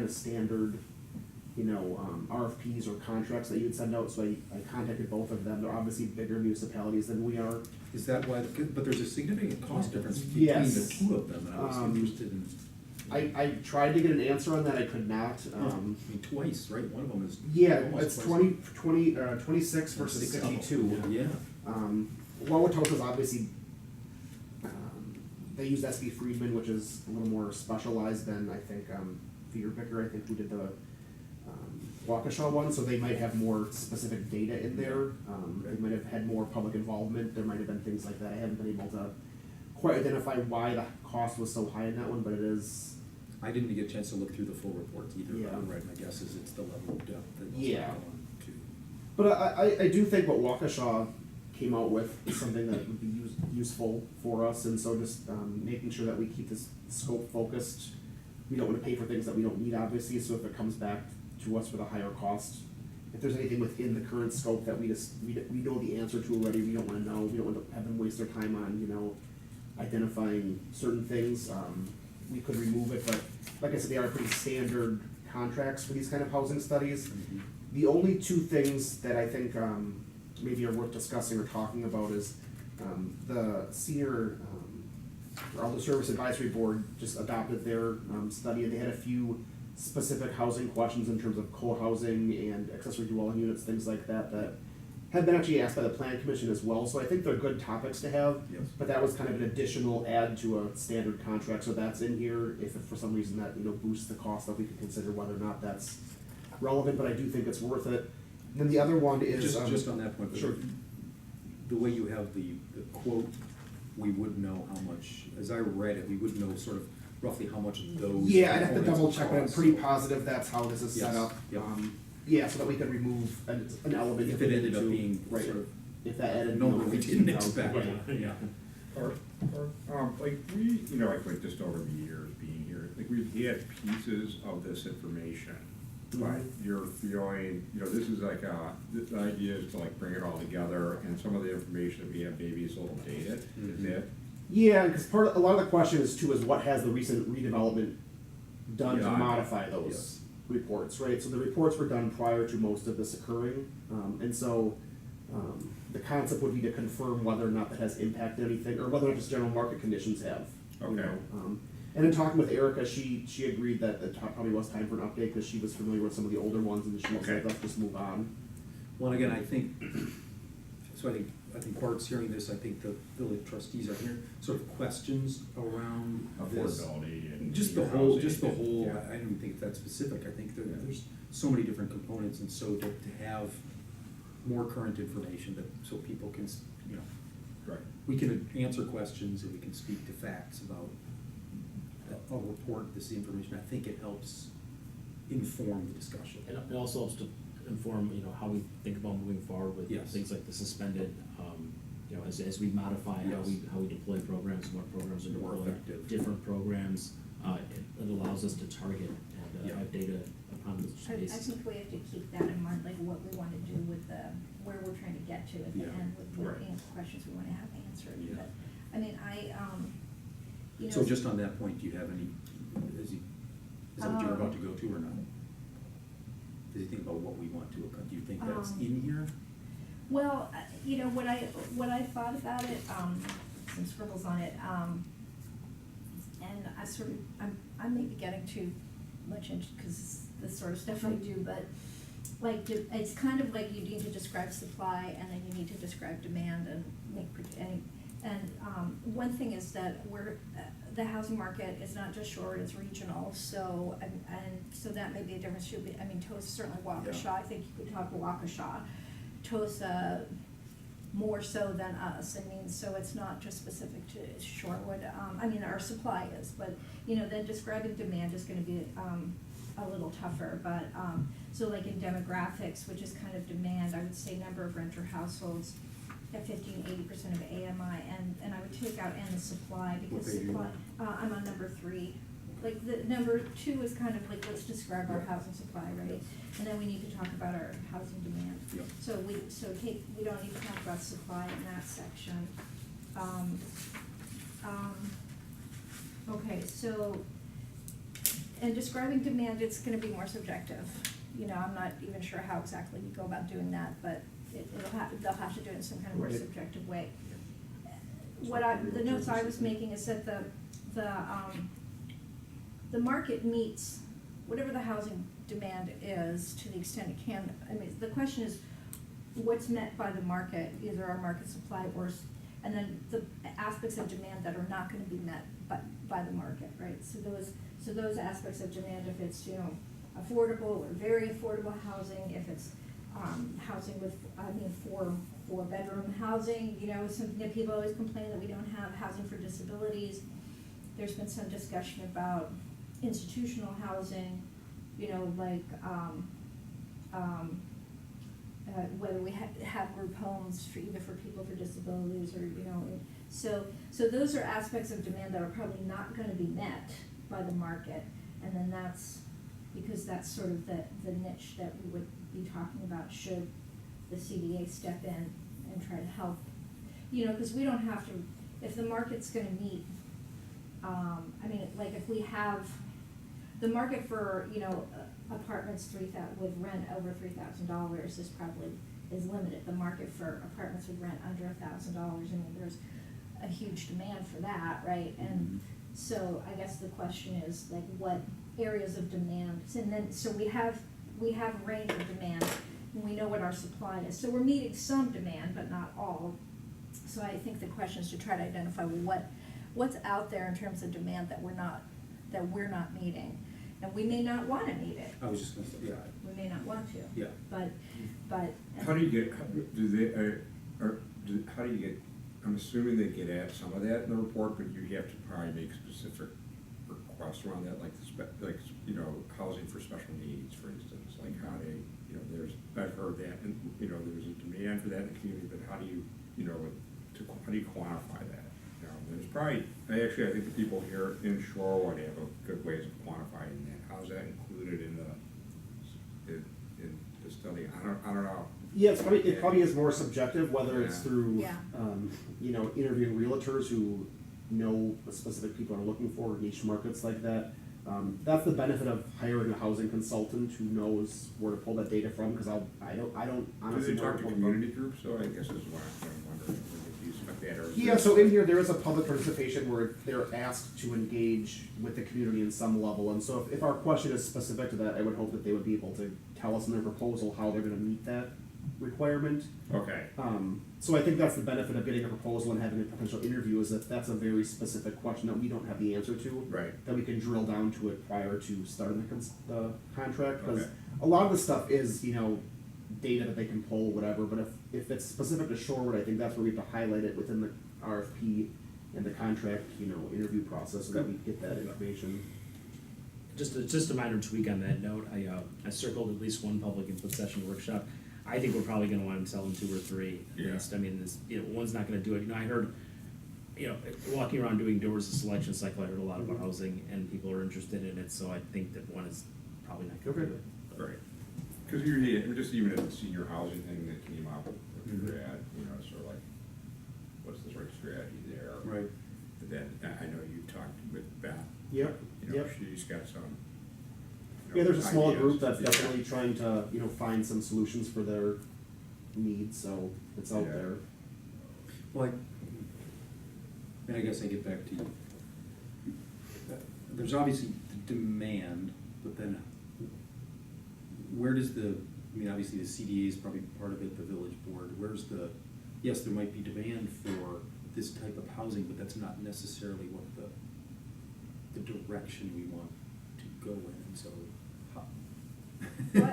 kind of standard, RFPs or contracts that you would send out, so I contacted both of them. They're obviously bigger municipalities than we are. Is that why, but there's a significant cost difference between Yes. the two of them, and I was interested in. I tried to get an answer on that, I could not. I mean, twice, right? One of them is. Yeah, almost it's twice. 26 versus 62. Yeah. Wauwatosa's obviously, they use SB Friedman, which is a little more specialized than, I think, Vicker, I think, who did the Waukesha one, so they might have more specific data in there. They might have had more public involvement. There might have been things like that. I haven't been able to quite identify why the cost was so high in that one, but it is. I didn't get a chance to look through the full reports either, Yeah. but I'm right, my guess is it's the level of depth that must Yeah. have gone to. But I do think what Waukesha came out with is something that would be useful for us, and so just making sure that we keep this scope focused. We don't want to pay for things that we don't need, obviously, so if it comes back to us with a higher cost, if there's anything within the current scope that we know the answer to already, we don't want to know, we don't want to have them waste their time on, identifying certain things, we could remove it, but like I said, they are pretty standard contracts for these kind of housing studies. Mhm. The only two things that I think maybe are worth discussing or talking about is the senior or Elder Service Advisory Board just adopted their study, and they had a few specific housing questions in terms of co-housing and accessory dwelling units, things like that, that have been actually asked by the Plan Commission as well. So I think they're good topics to have. Yes. But that was kind of an additional add to a standard contract, so that's in here. If for some reason that boosts the cost, that we could consider whether or not that's relevant. But I do think it's worth it. And then the other one is Just on that point, sure. The way you have the quote, we would know how much, as I read it, we would know sort of roughly how much of those. Yeah, I'd have to components double would check, but I'm cost, pretty so positive that's how this is set Yes, up. yep. Yeah, so that we could remove an element. If we it ended needed up to. being Right. sort of If that added. number we didn't 15,000, expect, right. yeah. Or, like we, like just over the years being here, like we've had pieces of this information, but Mhm. you're feeling, this is like the idea is to like bring it all together, and some of the information that we have maybe is a little dated, is Mhm. it? Yeah, because a lot of the question is too, is what has the recent redevelopment done to Yeah, modify those yes. reports, right? So the reports were done prior to most of this occurring, and so the concept would be to confirm whether or not that has impacted anything, or whether or not just general market conditions have. Okay. And in talking with Erica, she agreed that it probably was time for an update, because she was familiar with some of the older ones, and she was Okay. like, let's just move on. Well, and again, I think Bart's hearing this, I think the village trustees are hearing sort of questions around this. Affordability and. Just the senior whole, housing, yeah. I don't think it's that specific, I think there's so many different components, and so to have more current information that, so people can, Right. we can answer questions and we can speak to facts about a report, this information, I think it helps inform the discussion. And it also helps to inform, how we think about moving forward with Yes. things like the suspended, as we modify Yes. how we deploy programs, what programs are More deployed, effective. different programs, it allows us to target and Yeah. have data upon this I basis. think we have to keep that in mind, like what we wanna do with where we're trying to get to at the Yeah. end with what Right. questions we wanna have answered. Yeah. But, I mean, So just on that point, do you have any, is that what you're about to go to or not? Does he think about what we want to, do you think that's in here? Well, what I thought about it, some scribbles on it, and I may be getting too much into, cause this sort of stuff I do, but it's kind of like you need to describe supply, and then you need to describe demand and one thing is that the housing market is not just Shorewood, it's regional, so, and so that may be a difference too, but, Tosa, certainly Waukesha, Yeah. I think you could talk to Waukesha, Tosa more so than us, so it's not just specific to Shorewood, our supply is, but, then describing demand is gonna be, a little tougher, but, so like in demographics, which is kind of demand, I would say number of renter households at 15–80% of AMI, and I would take out and the supply, because What page are you supply, I'm on number 3. Like the number 2 is kind of like, let's describe our housing supply, right? Yes. And then we need to talk about our housing demand. Yep. So we don't need to talk about supply in that section. Okay, so, and describing demand, it's gonna be more subjective. You know, I'm not even sure how exactly you go about doing that, but they'll have to do it in some kind of more Right. subjective way. The notes I was making is that the market meets whatever the housing demand is to the extent it can. I mean, the question is, what's met by the market, either our market supply and then the aspects of demand that are not gonna be met by the market, right? So those aspects of demand, if it's, you know, affordable or very affordable housing, if it's, housing with, four-bedroom housing, you know, something that people always complain that we don't have, housing for disabilities. There's been some discussion about institutional housing, you know, like, whether we have group homes for either for people for disabilities or, you know, so those are aspects of demand that are probably not gonna be met by the market, and then that's, because that's sort of the niche that we would be talking about should the CDA step in and try to help. You know, because we don't have to, if the market's gonna meet, like if we have, the market for, you know, apartments with rent over $3,000 is limited. The market for apartments with rent under $1,000, I mean, there's a huge demand for that, right? And so I guess the question is, like, what areas of demand, and then, so we have a range of demand, and we know what our supply is. So we're meeting some demand, but not all. So I think the question is to try to identify what's out there in terms of demand that we're not meeting. And we may not wanna meet it. I was just gonna say, yeah. We may not want to. Yeah. But. How do you get, how do you get, I'm assuming they get at some of that in the report, but you have to probably make specific requests around that, like, you know, housing for special needs, for instance, like how they, you know, I've heard that, and, you know, there's a demand for that in the community, but how do you, you know, how do you quantify that? You know, there's probably, I think the people here in Shorewood have a good ways of quantifying that. How's that included in the study? I don't know. Yeah, it probably is more subjective, whether it's through, Yeah. you know, interviewing realtors who know what specific people are looking for, niche markets like that. That's the benefit of hiring a housing consultant who knows where to pull that data from, because I don't honestly Do they know where talk to to pull it community from. groups, so I guess is what I'm wondering, if you expect that, or is Yeah, there- so in here, there is a public participation where they're asked to engage with the community in some level, and so if our question is specific to that, I would hope that they would be able to tell us in their proposal how they're gonna meet that requirement. Okay. So I think that's the benefit of getting a proposal and having a potential interview, is that that's a very specific question that we don't have the answer to. Right. That we can drill down to it prior to starting the contract, because Okay. a lot of the stuff is, you know, data that they can pull, whatever, but if it's specific to Shorewood, I think that's where we have to highlight it within the RFP and the contract, you know, interview process, so that we get that information. Just a minor tweak on that note, I circled at least one public input session workshop. I think we're probably gonna want to sell them 2 or 3. Yeah. I mean, this, you know, one's not gonna do it. You know, I heard, you know, walking around doing doors of selection cycle, I heard a lot about housing, and people are interested in it, so I think that one is probably not gonna do it. Right. Because usually, just even at the senior housing thing that came up with the grad, you know, sort of like, what's the right strategy there? Right. But then, I know you talked with Beth. Yep, You know, yep. she's got some. you know, Yeah, there's a small ideas. group that's Yeah. definitely trying to, you know, find some solutions for their needs, so it's out Yeah. there. Well, I guess I get back to you. There's obviously the demand, but then where does obviously the CDA is probably part of it, the village board, yes, there might be demand for this type of housing, but that's not necessarily what the direction we want to go in, and so.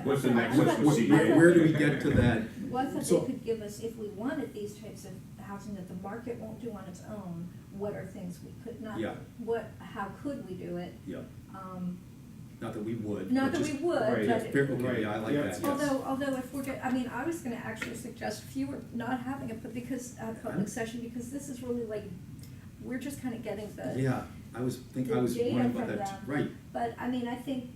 What's the next, I what's the thought- CDA? Where do we get to that? Well, I thought So- they could give us, if we wanted these types of housing that the market won't do on its own, what are things we could not, Yeah. how could we do it? Yeah, not that we would. Not but that we just- would, Right, but. Okay, yeah, I like Yeah. that, yes. Although if we're I mean, I was gonna actually suggest fewer, not having it, but because, public session, because this is really like, we're just kinda getting the. Yeah, I was the wondering data about from that, them. right. But, I mean, I think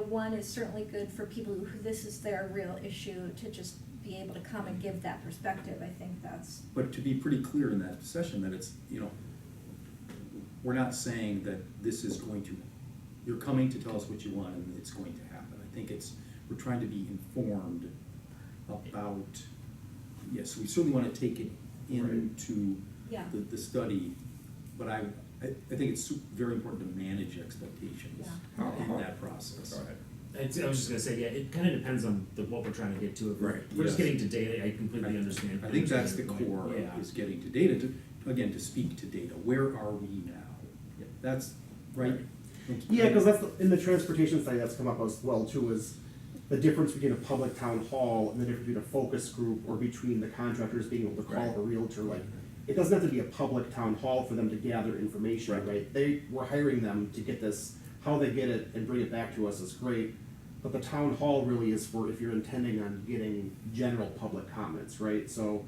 one is certainly good for people who this is their real issue, to just be able to come and give that perspective. I think that's. But to be pretty clear in that session, that it's, you know, we're not saying that this is going to you're coming to tell us what you want and it's going to happen. I think we're trying to be informed about, yes, we certainly want to take it into Yeah. the study, but I think it's very important to manage expectations Yeah. in that process. Go ahead. I was just gonna say, yeah, it kinda depends on what we're trying to get to. If we're- Right, if we're just yes. getting to data, I completely understand. I think that's the understand your point. core, Yeah. is getting to data, to speak to data. Where are we now? That's, right? Yeah, because that's, in the transportation study, that's come up as well too, is the difference between a public town hall and the difference between a focus group or between the contractors being able to call up a realtor, like, it doesn't have to be a public town hall for them to gather information, Right. right? We're hiring them to get this, how they get it and bring it back to us is great, but the town hall really is for if you're intending on getting general public comments, right? So,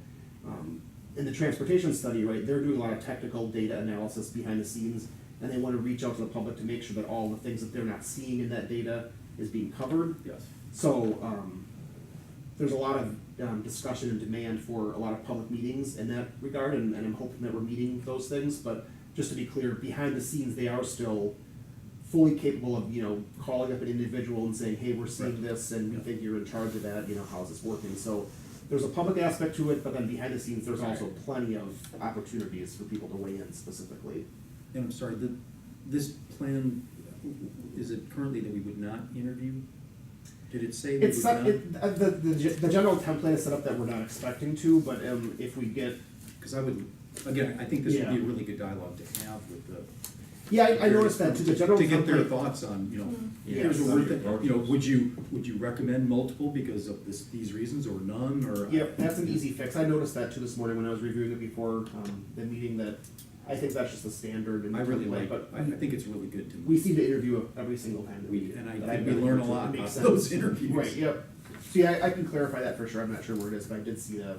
in the transportation study, right, they're doing a lot of technical data analysis behind the scenes, and they want to reach out to the public to make sure that all the things that they're not seeing in that data is being covered. Yes. So, there's a lot of discussion and demand for a lot of public meetings in that regard, and I'm hoping that we're meeting those things, but just to be clear, behind the scenes, they are still fully capable of, calling up an individual and saying, hey, we're seeing Right. this, and we Yeah. think you're in charge of that, how's this working? So, there's a public aspect to it, but then behind the scenes, there's also plenty of opportunities for people to weigh in specifically. And I'm sorry, this plan, is it currently that we would not interview? Did it say we would It's, not? the general template is set up that we're not expecting to, but if we get, Because I would, again, I think this would be a Yeah. really good dialogue to have with the. yeah, I noticed that too, the general template. To get their thoughts on, here's what we're Yeah. thinking, would you recommend multiple because of these reasons or none, or? Yep, that's an easy fix. I noticed that too this morning when I was reviewing it before, the meeting, that I think that's just the standard and I really template, like, but I think it's really good to. we seem to interview every single time that we. And I that think I've we been learn a through, lot it makes about those sense. interviews. Right, yep. So yeah, I can clarify that for sure. I'm not sure where it is, but I did see that.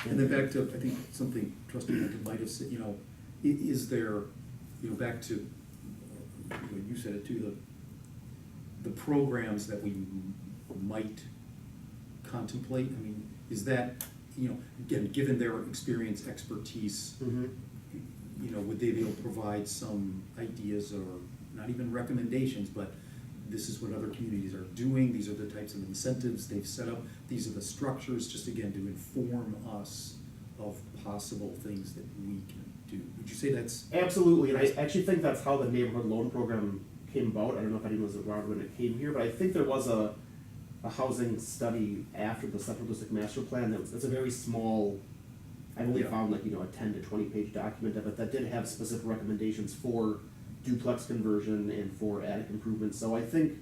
And then back to, I think, something Trustee Lincoln might have said, is there, back to, you said it too, the programs that we might contemplate, I mean, is that, again, given their experience, expertise, Mhm. would they be able to provide some ideas or not even recommendations, but this is what other communities are doing, these are the types of incentives they've set up, these are the structures, just again, to inform us of possible things that we can do. Would you say that's? Absolutely, and I actually think that's how the neighborhood loan program came about. I don't know if anyone was around when it came here, but I think there was a housing study after the Central District Master Plan. It's a very small, I've only Yeah. found a 10 to 20 page document of it that did have specific recommendations for duplex conversion and for attic improvements. So I think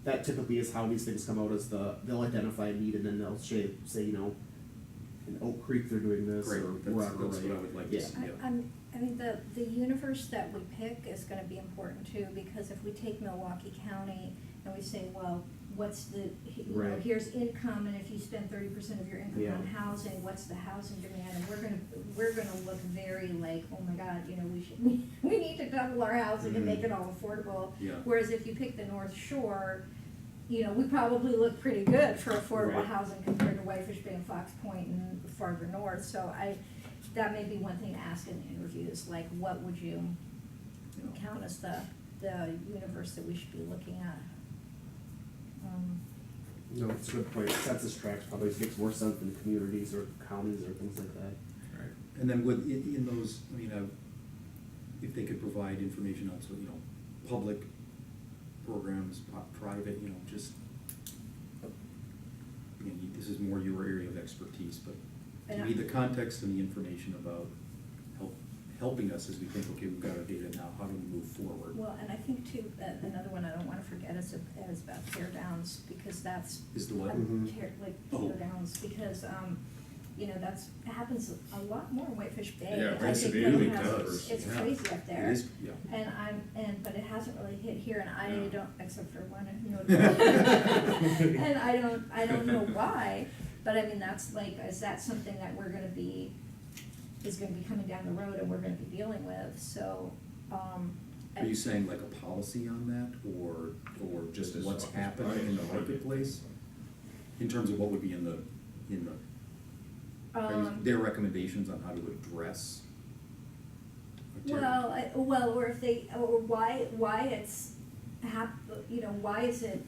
that typically is how these things come out, is they'll identify a need and then they'll say, in Oak Creek they're doing this Great, or that's wherever, what right? I would like to Yeah. see. I mean, the universe that we pick is gonna be important too, because if we take Milwaukee County and we say, well, what's the, Right. here's income, and if you spend 30% of your income Yeah. on housing, what's the housing demand? And we're gonna look very like, oh my God, we need to double our housing and make it all affordable. Yeah. Whereas if you pick the North Shore, we probably look pretty good for affordable Right. housing compared to Whitefish Bay and Fox Point and farther north. So that may be one thing to ask in the interviews, like what would you count as the universe that we should be looking at? No, it's a good point. Census tracts probably makes more sense than communities or counties or things like that. Right. And then in those, if they could provide information on, public programs, private, just, again, this is more your area of expertise, but to me, the context and the information about helping us as we think, okay, we've got our data now, how do we move forward? Well, and I think too, another one I don't wanna forget is about tear downs, because that's. Is the what? Tear Oh. downs, because, that's, happens a lot more in Whitefish Bay. Yeah, I it think really that it has- does. It's Yeah. crazy up there. It is, yeah. But it hasn't really hit here, and I No. don't, except for one, and I don't know why, but I mean, that's like, is that something that is gonna be coming down the road and we're gonna be dealing with, so, Are you saying like a policy on that, or just This is what's office happening in the price. marketplace? In terms of what would be in the, are you- Um, their recommendations on how to address? Well, or if they, or why it's why is it,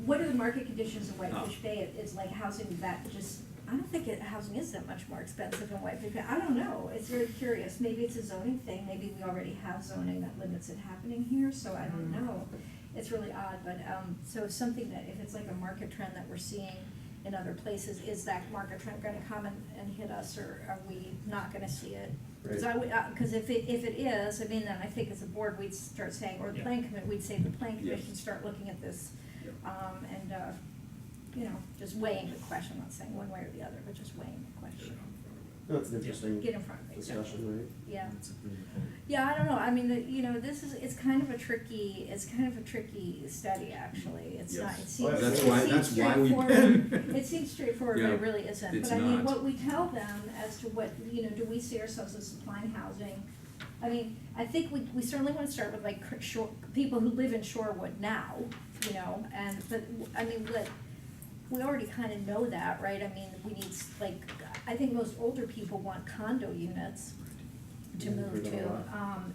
what are the market conditions in Whitefish Bay? Is like housing that just, I don't think housing is that much more expensive in Whitefish Bay. I don't know, it's very curious. Maybe it's a zoning thing, maybe we already have zoning that limits it happening here, so I don't know. It's really odd, but, so something that, if it's like a market trend that we're seeing in other places, is that market trend gonna come and hit us, or are we not gonna see it? Because because if it is, I mean, then I think as a board, we'd start saying, or the Yeah. plan committee, we'd say the plan Yes. commission start looking at this, Yep. and, just weighing the question, not saying one way or the other, but just weighing the question. That's an interesting Get in front of it. discussion, right? Yeah. That's a really cool. Yeah, I don't know, I mean, it's kind of a tricky study, actually, it's not, Yes. it seems, Well, it that's seems why we- straightforward. It seems straightforward, but Yeah, it really isn't, it's but I mean, not. what we tell them as to what, do we see ourselves as supplying housing? I mean, I think we certainly wanna start with like people who live in Shorewood now, but, I mean, we already kinda know that, right? I mean, we need, I think most older people want condo units to Yeah, move we got a to. lot.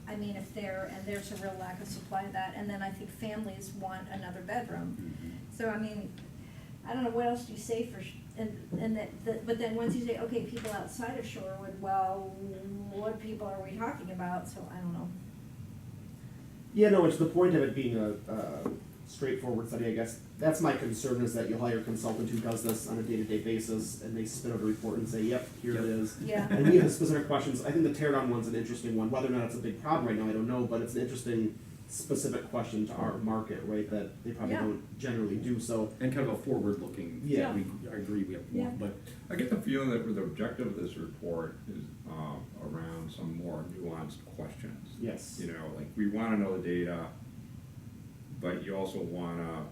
And there's a real lack of supply of that, and then I think families want another bedroom. Mhm. So, I mean, I don't know, what else do you say but then once you say, okay, people outside of Shorewood, well, what people are we talking about? So, I don't know. Yeah, no, it's the point of it being a straightforward study, I guess. That's my concern, is that you'll hire a consultant who does this on a day-to-day basis, and they spit out a report and say, yep, here it Yep. is. Yeah. And we have specific questions. I think the tear down one's an interesting one. Whether or not it's a big problem right now, I don't know, but it's an interesting specific question to our market, right, that they probably Yeah. don't generally do, so. And kind of a forward-looking, Yeah. I agree, we have more, Yeah. but I get the feeling that the objective of this report is around some more nuanced questions. Yes. Like, we wanna know the data, but you also wanna